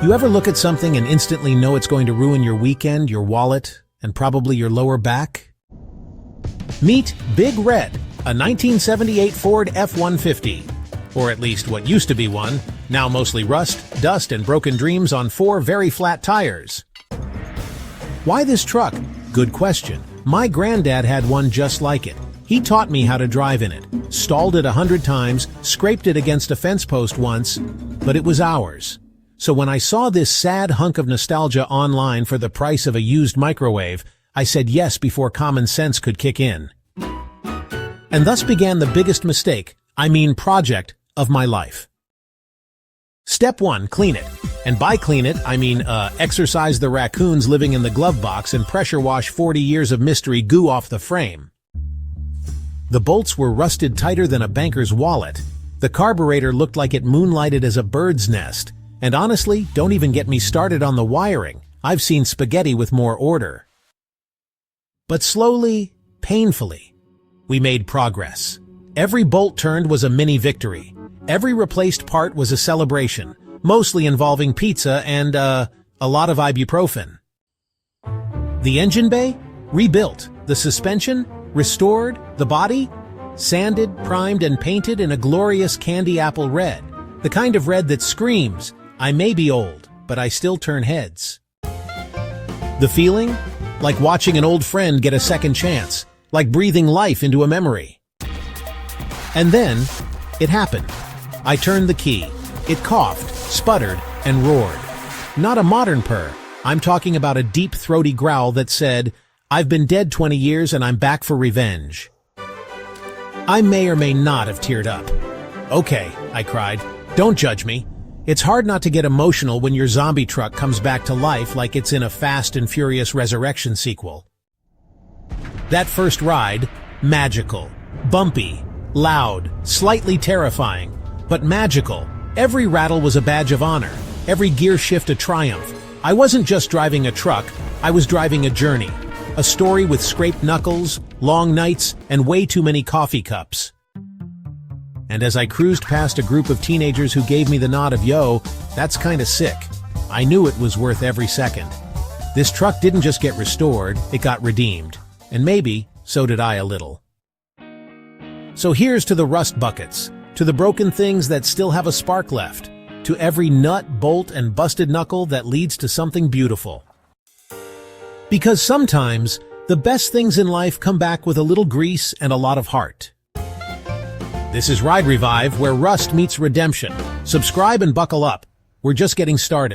You ever look at something and instantly know it's going to ruin your weekend, your wallet, and probably your lower back? Meet Big Red, a 1978 Ford F-150. Or at least what used to be one, now mostly rust, dust, and broken dreams on 4 very flat tires. Why this truck? Good question. My granddad had one just like it. He taught me how to drive in it, stalled it 100 times, scraped it against a fence post once, but it was ours. So when I saw this sad hunk of nostalgia online for the price of a used microwave, I said yes before common sense could kick in. And thus began the biggest mistake, project, of my life. Step 1, clean it. And by clean it, exorcise the raccoons living in the glove box and pressure wash 40 years of mystery goo off the frame. The bolts were rusted tighter than a banker's wallet. The carburetor looked like it moonlighted as a bird's nest. And honestly, don't even get me started on the wiring. I've seen spaghetti with more order. But slowly, painfully, we made progress. Every bolt turned was a mini victory. Every replaced part was a celebration, mostly involving pizza and, a lot of ibuprofen. The engine bay? Rebuilt. The suspension? Restored. The body? Sanded, primed, and painted in a glorious candy apple red. The kind of red that screams, I may be old, but I still turn heads. The feeling? Like watching an old friend get a second chance. Like breathing life into a memory. And then, it happened. I turned the key. It coughed, sputtered, and roared. Not a modern purr. I'm talking about a deep, throaty growl that said, I've been dead 20 years and I'm back for revenge. I may or may not have teared up. Okay, I cried. Don't judge me. It's hard not to get emotional when your zombie truck comes back to life like it's in a Fast and Furious Resurrection sequel. That first ride, magical, bumpy, loud, slightly terrifying, but magical. Every rattle was a badge of honor, every gear shift a triumph. I wasn't just driving a truck, I was driving a journey. A story with scraped knuckles, long nights, and way too many coffee cups. And as I cruised past a group of teenagers who gave me the nod of yo, that's kinda sick, I knew it was worth every second. This truck didn't just get restored, it got redeemed. And maybe, so did I a little. So here's to the rust buckets, to the broken things that still have a spark left, to every nut, bolt, and busted knuckle that leads to something beautiful. Because sometimes, the best things in life come back with a little grease and a lot of heart. This is RideRevive, where rust meets redemption. Subscribe and buckle up. We're just getting started.